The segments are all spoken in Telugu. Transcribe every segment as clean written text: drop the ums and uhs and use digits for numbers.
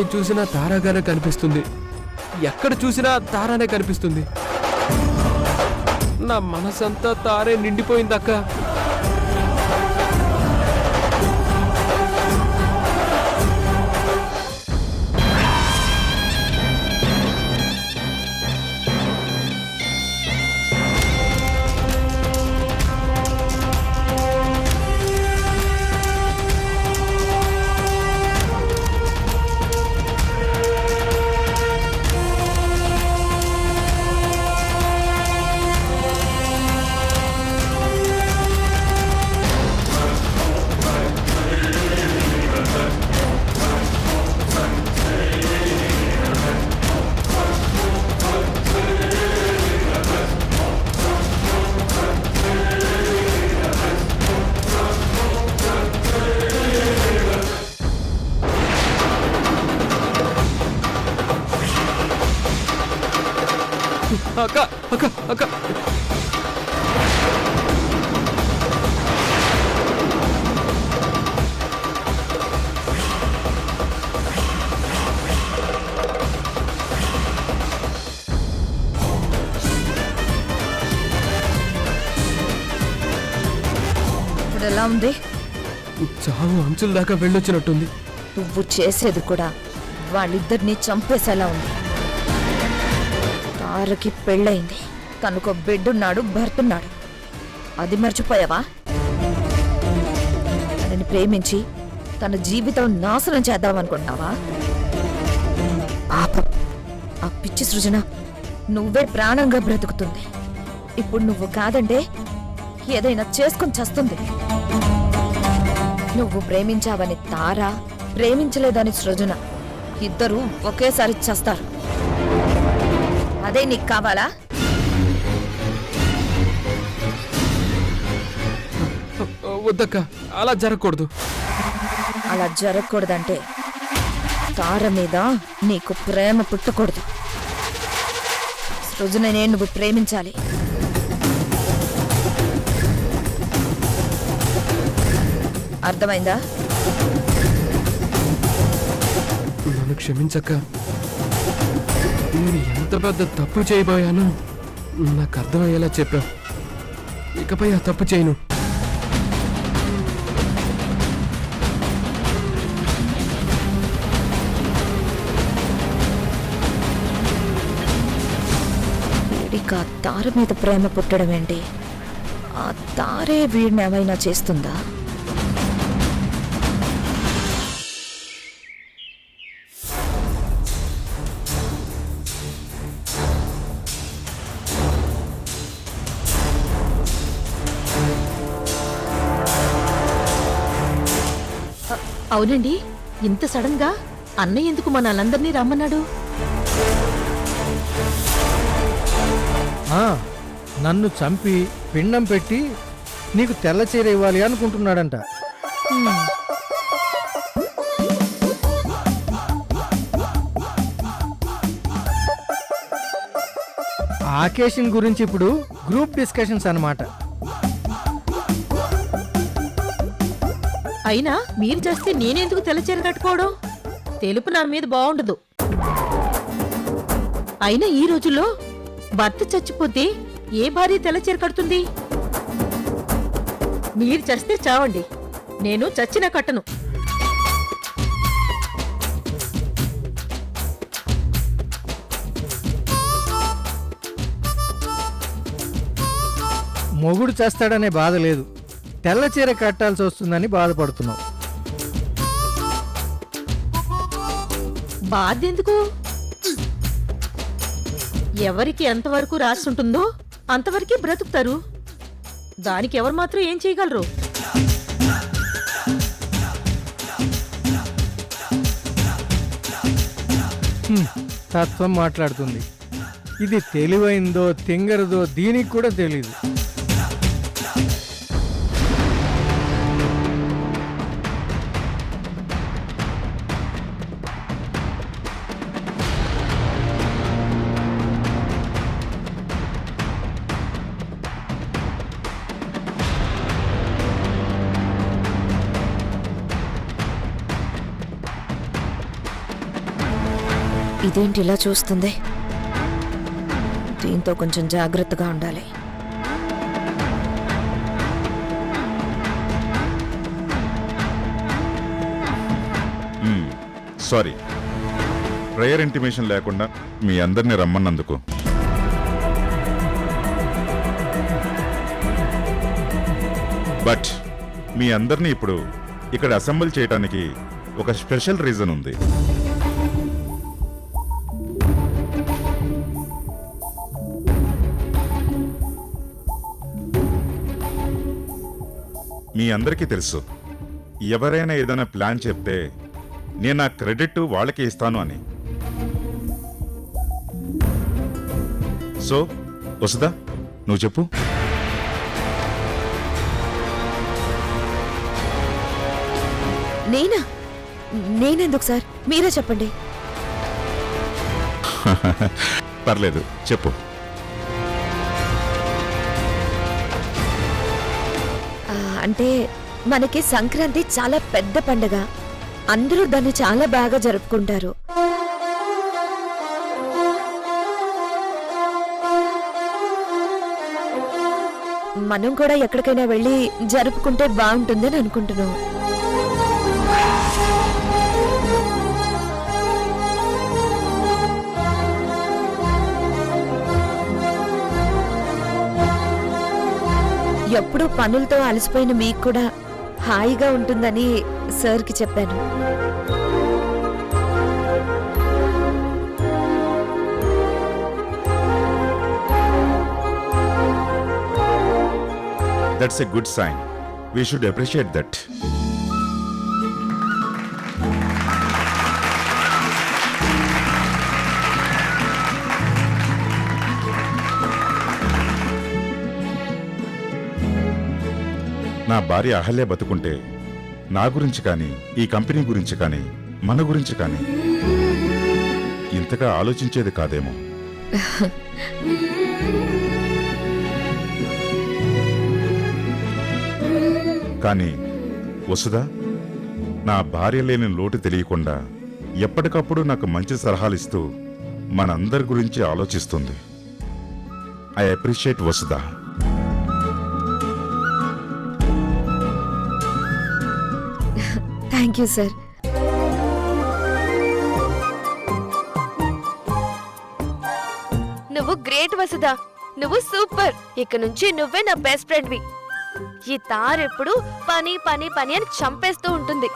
ఎవరిని చూసినా తారాగానే కనిపిస్తుంది. ఎక్కడ చూసినా తారానే కనిపిస్తుంది. నా మనసంతా తారే నిండిపోయిందక్క. అక్క అక్క అక్క ఇప్పుడు ఎలా ఉంది? చావు అంచుల దాకా వెళ్ళొచ్చినట్టుంది. నువ్వు చేసేది కూడా వాళ్ళిద్దరిని చంపేసేలా ఉంది. తారకి పెళ్ళయింది, తనకు బిడ్డున్నాడు, భర్తున్నాడు. అది మర్చిపోయావా? తనని ప్రేమించి తన జీవితం నాశనం చేద్దామనుకుంటున్నావా? పాపం ఆ పిచ్చి సృజన నువ్వే ప్రాణంగా బ్రతుకుతుంది. ఇప్పుడు నువ్వు కాదంటే ఏదైనా చేసుకుని చస్తుంది. నువ్వు ప్రేమించావని తార, ప్రేమించలేదని సృజన ఇద్దరూ ఒకేసారి చస్తారు. అదే నీకు కావాలా? వద్దక్క, అలా జరగకూడదు. అలా జరగకూడదంటే తార మీద నీకు ప్రేమ పుట్టకూడదు. సృజననే నువ్వు ప్రేమించాలి. అర్థమైందా? నన్ను క్షమించక్క. నేను ఎంత పెద్ద తప్పు చేయబోయానో నాకు అర్థమయ్యేలా చెప్పావు. ఇకపై ఆ తప్పు చేయను. వీడికి ఆ తార మీద ప్రేమ పుట్టడం ఏంటి? ఆ తారే వీడిని ఏమైనా చేస్తుందా? అవునండి, ఇంత సడన్ గా అన్నయ్య ఎందుకు మనల్ందరినీ రమ్మన్నాడు? నన్ను చంపి పిండం పెట్టి నీకు తెల్ల చీర ఇవ్వాలి అనుకుంటున్నాడంట. ఆకేషన్ గురించి ఇప్పుడు గ్రూప్ డిస్కషన్స్ అన్నమాట. అయినా మీరు చేస్తే నేనెందుకు తెల్లచీర కట్టుకోవడం? తెలుపు నా మీద బాగుండదు. అయినా ఈ రోజుల్లో భర్త చచ్చిపోతే ఏ భార్య తెల్లచీర కడుతుంది? మీరు చస్తే చావండి, నేను చచ్చినా కట్టను. మొగుడు చేస్తాడనే బాధ లేదు, తెల్ల చీర కట్టాల్సి వస్తుందని బాధపడుతున్నావు. బాధ ఎందుకు? ఎవరికి ఎంతవరకు రాస్తుంటుందో అంతవరకే బ్రతుకుతారు. దానికి ఎవరు మాత్రం ఏం చేయగలరు? తత్వం మాట్లాడుతుంది. ఇది తెలివైందో తింగరదో దీనికి కూడా తెలీదు. ఇదేంటి ఇలా చూస్తుంది? దీంతో కొంచెం జాగ్రత్తగా ఉండాలి. సారీ, ప్రేయర్ ఇంటిమేషన్ లేకుండా మీ అందరిని రమ్మన్నందుకు. బట్ మీ అందరినీ ఇప్పుడు ఇక్కడ అసెంబ్ల్ చేయడానికి ఒక స్పెషల్ రీజన్ ఉంది. మీ అందరికీ తెలుసు, ఎవరైనా ఏదైనా ప్లాన్ చెప్తే నేను ఆ క్రెడిట్ వాళ్ళకి ఇస్తాను అని. సో వసుదా, నువ్వు చెప్పు. నేనా? నేనెందుకు సార్, మీరే చెప్పండి. పర్లేదు, చెప్పు. అంటే మనకి సంక్రాంతి చాలా పెద్ద పండగ. అందరూ దాన్ని చాలా బాగా జరుపుకుంటారు. మనం కూడా ఎక్కడికైనా వెళ్ళి జరుపుకుంటే బాగుంటుందని అనుకుంటున్నాం. ఎప్పుడూ పనులతో అలసిపోయిన మీకు కూడా హాయిగా ఉంటుందని సార్కి చెప్పాను. That's a good sign. We should appreciate that. నా భార్య అహల్య బతుకుంటే నా గురించి కానీ, ఈ కంపెనీ గురించి కానీ, మన గురించి కానీ ఇంతగా ఆలోచించేది కాదేమో. కానీ వసుదా, నా భార్య లేని లోటు తెలియకుండా ఎప్పటికప్పుడు నాకు మంచి సలహాలు ఇస్తూ మనందరి గురించి ఆలోచిస్తుంది. I appreciate Vasudha. Thank you sir. నువ్వు గ్రేట్ వసుదా, నువ్వు సూపర్. ఇక నుంచి నువ్వే నా బెస్ట్ ఫ్రెండ్వి. ఈ తారెప్పుడు పని పని పని అని చంపేస్తూ ఉంటుంది.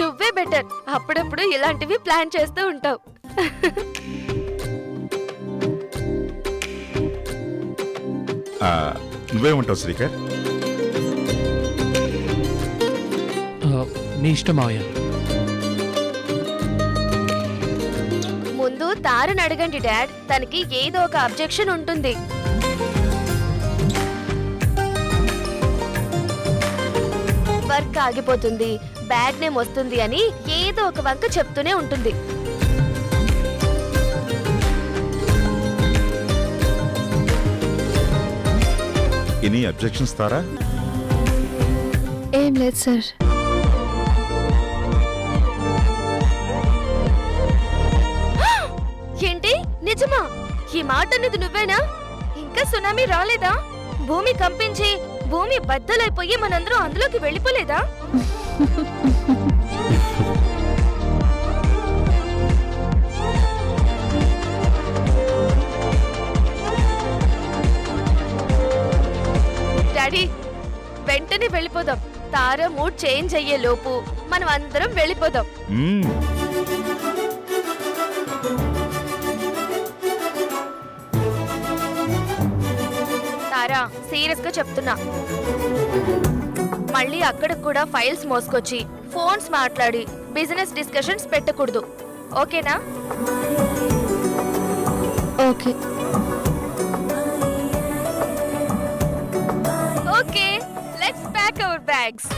నువ్వే బెటర్. అప్పుడప్పుడు ఇలాంటివి ప్లాన్ చేస్తూ ఉంటావు. నువ్వేమంటావు శ్రీకర్? నీ ఇష్టం మావయ్య. ముందు తారని అడగండి డాడ్, తనకి ఏదో ఒక అబ్జెక్షన్ ఉంటుంది. వర్క్ ఆగిపోతుంది, బ్యాడ్ నేమ్ వస్తుంది అని ఏదో ఒక వంక చెప్తూనే ఉంటుంది. ఎనీ అబ్జెక్షన్స్ తారా? ఏం లేదు సార్. ఏంటి, నిజమా? ఈ మాట అనేది నువ్వేనా? ఇంకా సునామీ రాలేదా? భూమి కంపించి భూమి బద్దలైపోయి మనందరం అందులోకి వెళ్ళిపోలేదా? డాడీ, వెంటనే వెళ్ళిపోదాం. తార మూడ్ చేంజ్ అయ్యే లోపు మనం అందరం వెళ్ళిపోదాం. తారా, సీరియస్ గా చెప్తున్నా, మళ్ళీ అక్కడికి కూడా ఫైల్స్ మోసుకొచ్చి ఫోన్స్ మాట్లాడి బిజినెస్ డిస్కషన్స్ పెట్టకూడదు. ఓకేనా? Okay. Okay, let's pack our bags.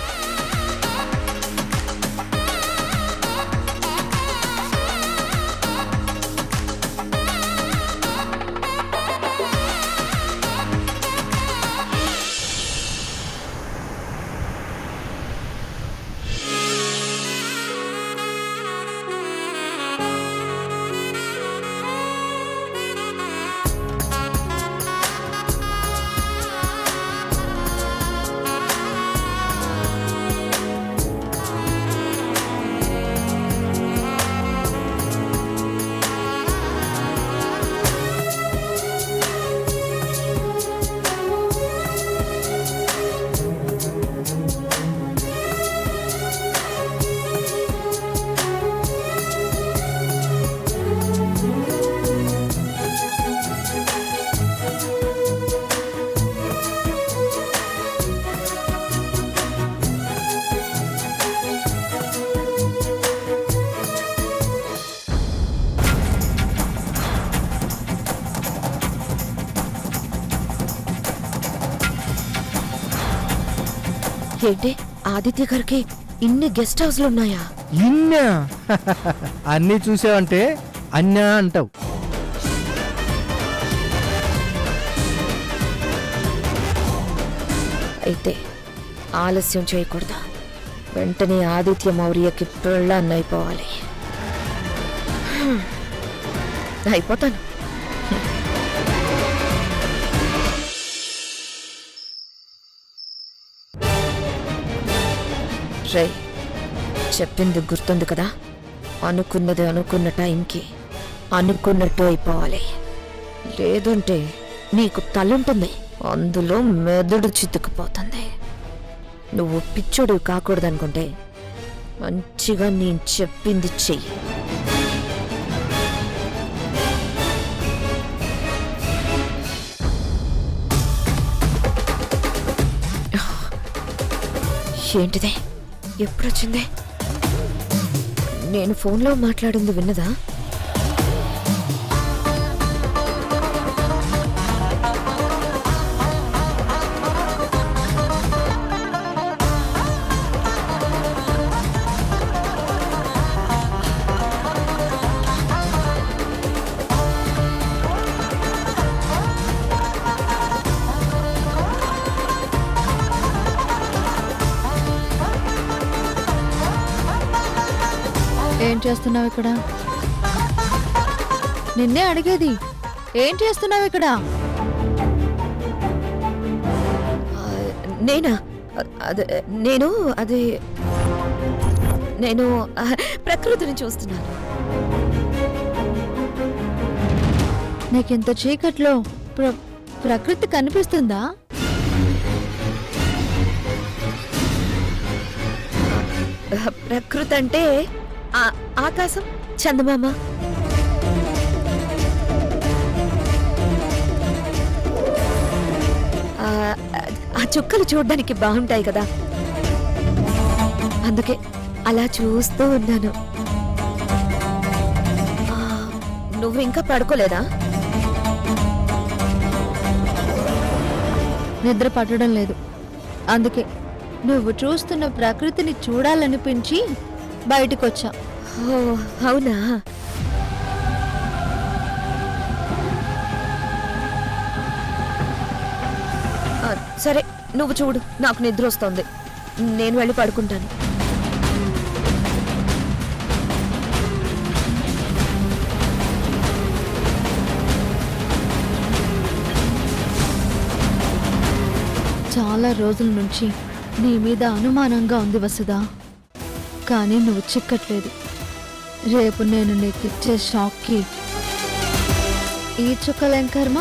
ఏంటి ఆదిత్య గారికి ఇన్ని గెస్ట్ హౌస్లు ఉన్నాయా? ఇన్నా అన్నీ చూసావంటే అన్యా అంటావు. అయితే ఆలస్యం చేయకూడదు. వెంటనే ఆదిత్య మౌర్యకి పెళ్ళాన్నైపోవాలి. అయిపోతాను. రే, చెప్పింది గుర్తుంది కదా? అనుకున్నది అనుకున్న టైంకి అనుకున్నట్టు అయిపోవాలి. లేదంటే నీకు తలుంటుంది, అందులో మెదడు చితుకుపోతుంది. నువ్వు పిచ్చోడు కాకూడదనుకుంటే మంచిగా నేను చెప్పింది చెయ్యి. ఏంటిదే? ఎప్పుడొచ్చిందే? నేను ఫోన్లో మాట్లాడింది విన్నదా? ఏం చేస్తున్నావు ఇక్కడ? నిన్నే అడిగేది. ఏం చేస్తున్నావు ఇక్కడ? నేనా? నేను ప్రకృతిని చూస్తున్నాను. నీకింత చీకట్లో ప్రకృతి కనిపిస్తుందా? ప్రకృతి అంటే ఆకాశం, చందమామ. ఆ చుక్కలు చూడడానికి బాగుంటాయి కదా, అందుకే అలా చూస్తూ ఉన్నాను. నువ్వు ఇంకా పడుకోలేదా? నిద్ర పట్టడం లేదు, అందుకే నువ్వు చూస్తున్న ప్రకృతిని చూడాలనిపించి బయటకొచ్చా. ఓ అవునా? సరే, నువ్వు చూడు. నాకు నిద్ర వస్తోంది, నేను వెళ్ళి పడుకుంటాను. చాలా రోజుల నుంచి నీ మీద అనుమానంగా ఉంది వసుదా, కానీ నువ్వు చిక్కట్లేదు. రేపు నేను నీకిచ్చే షాక్కి ఈ చుక్కలేం కర్మ,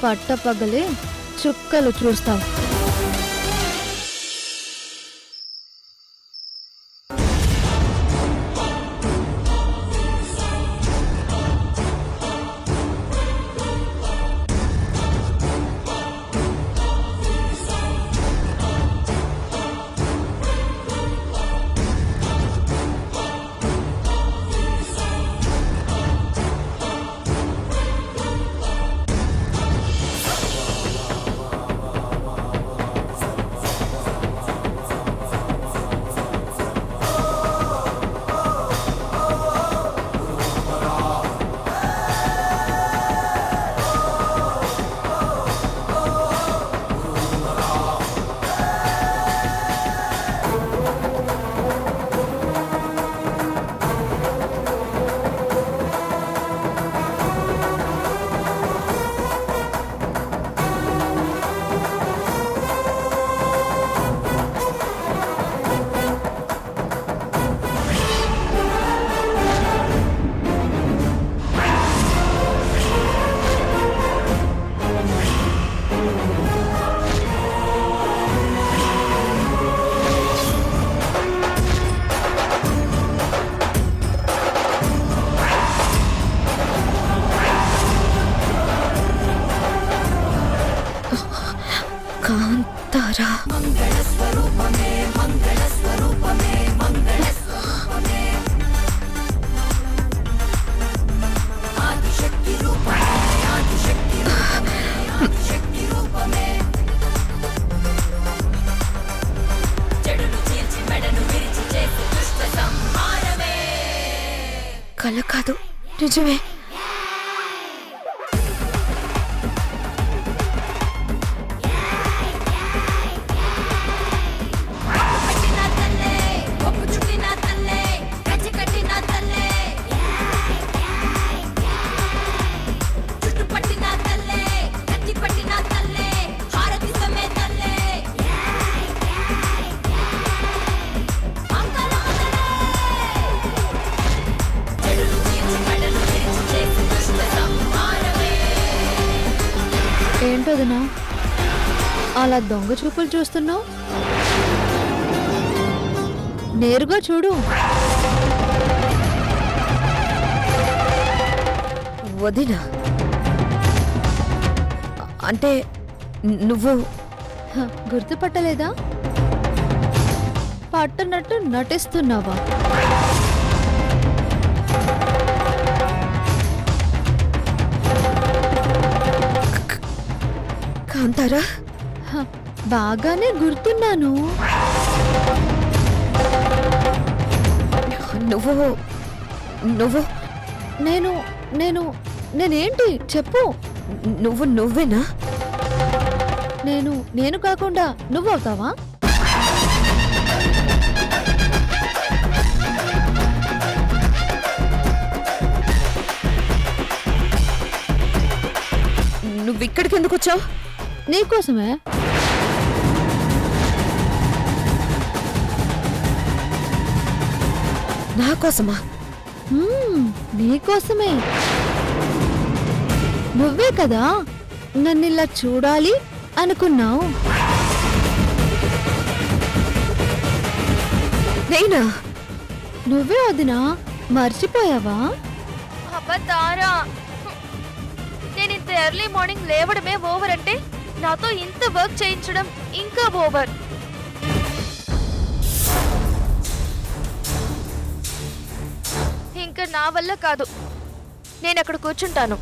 పట్టపగలే చుక్కలు చూస్తావు. కాంతారా, కల కాదు, నిజమే. ఏంటోదనా అలా దొంగ చూపులు చూస్తున్నావు? నేరుగా చూడు. వదినా అంటే నువ్వు గుర్తుపట్టలేదా? పట్టనట్టు నటిస్తున్నావా? కాంతారా? బాగానే గుర్తున్నాను. నువ్వు నువ్వు నేను నేను నేనేంటి చెప్పు. నువ్వేనా? నేను కాకుండా నువ్వు అవుతావా? నువ్విక్కడికి ఎందుకు వచ్చావు? నీకోసమే. నా కోసమా? నీకోసమే. నువ్వే కదా నన్నిలా చూడాలి అనుకున్నావు. నేనా? నువ్వే వదినా, మర్చిపోయావా? అబ్బా తారా, నేను ఇంత ఎర్లీ మార్నింగ్ లేవడమే ఓవర్ అంటే నాతో ఇంత వర్క్ చేయించడం ఇంకా ఓవర్. ఇంకా నా వల్ల కాదు, నేను అక్కడ కూర్చుంటాను.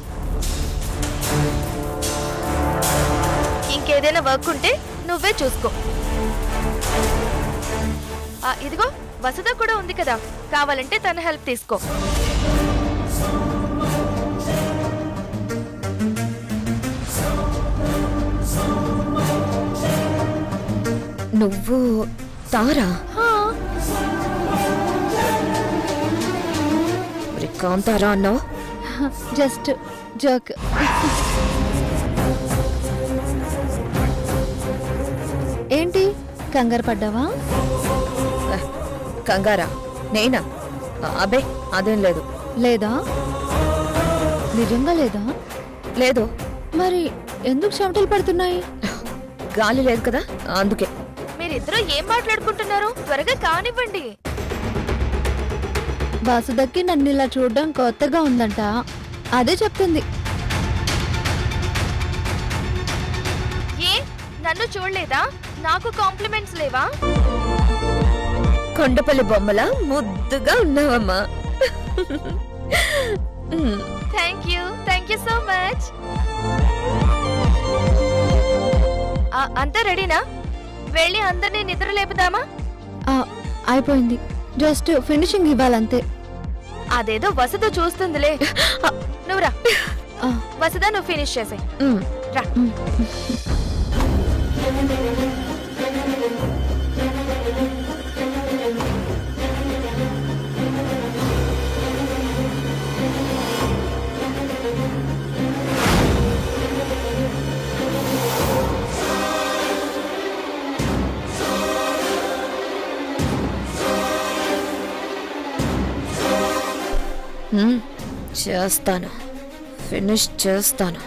ఇంకేదైనా వర్క్ ఉంటే నువ్వే చూసుకో. ఇదిగో వసుధ కూడా ఉంది కదా, కావాలంటే తన హెల్ప్ తీసుకో. నువ్వు తారా? మరి కాంతారా అన్నావు? Just joke. ఏంటి కంగారు పడ్డావా? కంగారా? నేనా? అబ్బే అదేం లేదు. లేదా? నిజంగా లేదా? లేదు. మరి ఎందుకు చెమటలు పడుతున్నాయి? గాలి లేదు కదా, అందుకే. మీరిద్దరూ ఏం మాట్లాడుకుంటున్నారు? త్వరగా కానివ్వండి. వాసుదక్కి నన్ను ఇలా చూడడం కొత్తగా ఉందంట, అదే చెప్తుంది. ఏ నన్ను చూడలేదా? నాకు కాంప్లిమెంట్స్ లేవా? కొండపల్లి బొమ్మలా ముద్దుగా ఉన్నావమ్మా. Thank you so much. అంతా రెడీనా? వెళ్ళి అందరినీ నిద్ర లేపుదామా? అయిపోయింది, జస్ట్ ఫినిషింగ్ ఇవ్వాలంతే. అదేదో వసుధ చూస్తుందిలే. నువ్వు రా వసుధ, నువ్వు ఫినిష్ చేసే రా. చేస్తాను, ఫినిష్ చేస్తాను.